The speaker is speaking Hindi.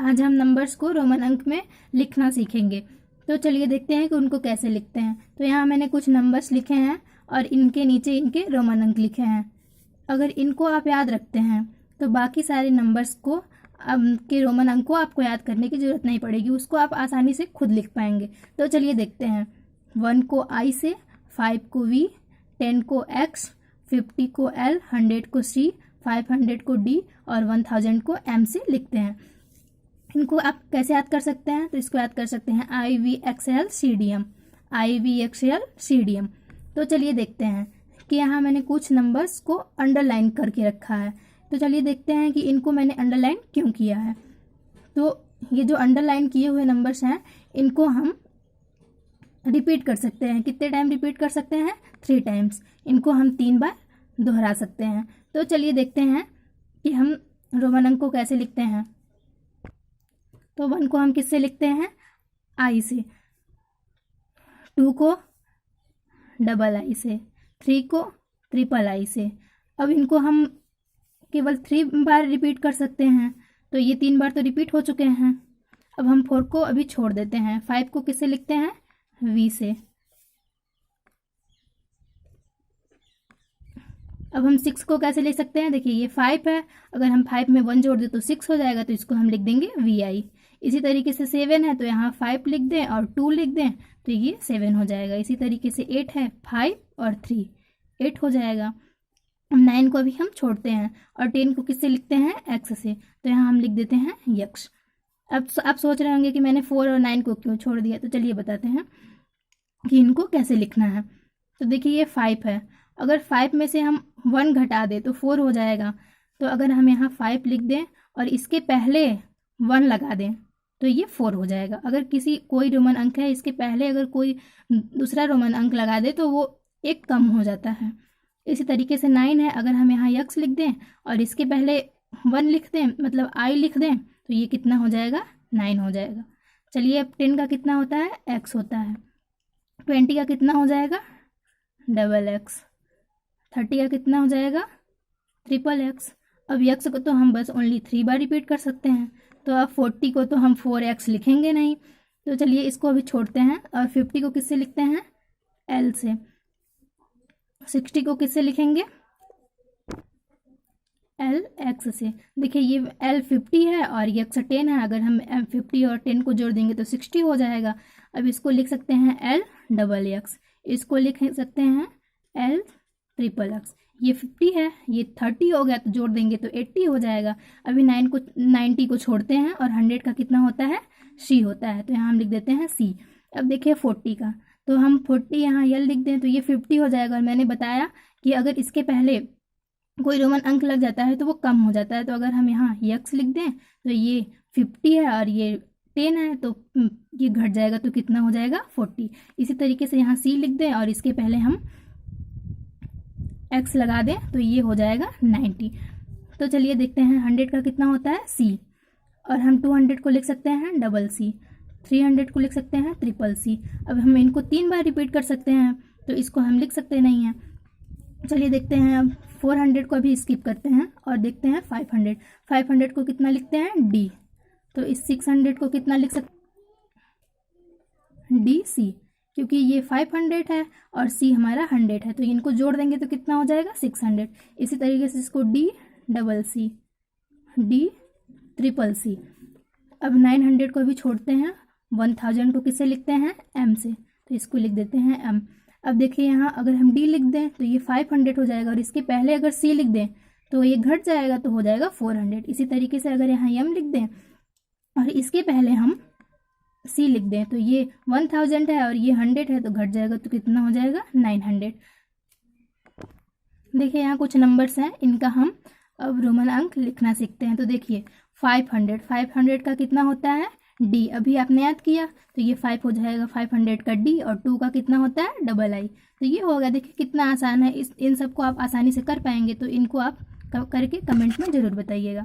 आज हम नंबर्स को रोमन अंक में लिखना सीखेंगे। तो चलिए देखते हैं कि उनको कैसे लिखते हैं। तो यहाँ मैंने कुछ नंबर्स लिखे हैं और इनके नीचे इनके रोमन अंक लिखे हैं। अगर इनको आप याद रखते हैं तो बाकी सारे नंबर्स को के रोमन अंक को आपको याद करने की ज़रूरत नहीं पड़ेगी, उसको आप आसानी से खुद लिख पाएंगे। तो चलिए देखते हैं। 1 को I से, 5 को V, 10 को X, 50 को L, 100 को C, 500 को D और 1000 को M से लिखते हैं। इनको आप कैसे याद कर सकते हैं? तो इसको याद कर सकते हैं IVXL CDM, IVXL CDM। तो चलिए देखते हैं कि यहाँ मैंने कुछ नंबर्स को अंडरलाइन करके रखा है। तो चलिए देखते हैं कि इनको मैंने अंडरलाइन क्यों किया है। तो ये जो अंडरलाइन किए हुए नंबर्स हैं इनको हम रिपीट कर सकते हैं। कितने टाइम रिपीट कर सकते हैं? 3 टाइम्स। इनको हम 3 बार दोहरा सकते हैं। तो चलिए देखते हैं कि हम रोमन अंक को कैसे लिखते हैं। तो 1 को हम किससे लिखते हैं? I से, 2 को डबल I से, 3 को ट्रिपल I से। अब इनको हम केवल 3 बार रिपीट कर सकते हैं, तो ये 3 बार तो रिपीट हो चुके हैं। अब हम 4 को अभी छोड़ देते हैं। 5 को किससे लिखते हैं? V से। अब हम 6 को कैसे लिख सकते हैं? देखिए ये 5 है, अगर हम 5 में 1 जोड़ दें तो 6 हो जाएगा, तो इसको हम लिख देंगे VI। इसी तरीके से 7 है तो यहाँ 5 लिख दें और 2 लिख दें तो ये 7 हो जाएगा। इसी तरीके से 8 है, 5 और 3, 8 हो जाएगा। 9 को अभी हम छोड़ते हैं और 10 को किससे लिखते हैं? X से, तो यहाँ हम लिख देते हैं यक्ष। अब आप सोच रहे होंगे कि मैंने 4 और 9 को क्यों छोड़ दिया। तो चलिए बताते हैं कि इनको कैसे लिखना है। तो देखिए ये 5 है, अगर 5 में से हम 1 घटा दें तो 4 हो जाएगा। तो अगर हम यहाँ 5 लिख दें और इसके पहले 1 लगा दें तो ये 4 हो जाएगा। अगर कोई रोमन अंक है, इसके पहले अगर कोई दूसरा रोमन अंक लगा दे तो वो एक कम हो जाता है। इसी तरीके से 9 है, अगर हम यहाँ यक्ष लिख दें और इसके पहले 1 लिख दें, मतलब I लिख दें, तो ये कितना हो जाएगा? 9 हो जाएगा। चलिए अब 10 का कितना होता है? X होता है। 20 का कितना हो जाएगा? Double X। 30 का कितना हो जाएगा? Triple X। अब यक्ष को तो हम बस ओनली 3 बार रिपीट कर सकते हैं, तो अब 40 को तो हम 4X लिखेंगे नहीं। तो चलिए इसको अभी छोड़ते हैं और 50 को किससे लिखते हैं? L से। 60 को किससे लिखेंगे? LX से। देखिए ये L 50 है और यक्ष 10 है, अगर हम 50 और 10 को जोड़ देंगे तो 60 हो जाएगा। अब इसको लिख सकते हैं L डबल X, इसको लिख सकते हैं L ट्रिपल X। ये 50 है, ये 30 हो गया तो जोड़ देंगे तो 80 हो जाएगा। अभी 90 को छोड़ते हैं और 100 का कितना होता है? C होता है, तो यहाँ हम लिख देते हैं C। अब देखिए 40 का, तो हम 40 यहाँ L लिख दें तो ये 50 हो जाएगा। और मैंने बताया कि अगर इसके पहले कोई रोमन अंक लग जाता है तो वो कम हो जाता है। तो अगर हम यहाँ यक्ष लिख दें तो ये 50 है और ये 10 है, तो ये घट जाएगा तो कितना हो जाएगा? 40। इसी तरीके से यहाँ C लिख दें और इसके पहले हम X लगा दें तो ये हो जाएगा 90। तो चलिए देखते हैं 100 का कितना होता है? C। और हम 200 को लिख सकते हैं डबल C, 300 को लिख सकते हैं ट्रिपल C। अब हम इनको 3 बार रिपीट कर सकते हैं, तो इसको हम लिख सकते नहीं हैं। चलिए देखते हैं। अब 400 को अभी स्किप करते हैं और देखते हैं 500। 500 को कितना लिखते हैं? D। तो इस 600 को कितना लिख सकते? DC, क्योंकि ये 500 है और C हमारा 100 है, तो इनको जोड़ देंगे तो कितना हो जाएगा? 600। इसी तरीके से इसको D double C, D triple C। अब 900 को भी छोड़ते हैं। 1000 को किससे लिखते हैं? M से, तो इसको लिख देते हैं M। अब देखिए यहाँ अगर हम D लिख दें तो ये 500 हो जाएगा और इसके पहले अगर C लिख दें तो ये घट जाएगा तो हो जाएगा 400। इसी तरीके से अगर यहाँ M लिख दें और इसके पहले हम C लिख दें तो ये 1000 है और ये 100 है, तो घट जाएगा तो कितना हो जाएगा? 900। देखिए यहाँ कुछ नंबर्स हैं, इनका हम अब रोमन अंक लिखना सीखते हैं। तो देखिए 500 का कितना होता है? D। अभी आपने याद किया तो ये 5 हो जाएगा 500 का D, और 2 का कितना होता है? Double I। तो ये हो गया। देखिए कितना आसान है। इन सबको आप आसानी से कर पाएंगे, तो इनको आप करके कमेंट में ज़रूर बताइएगा।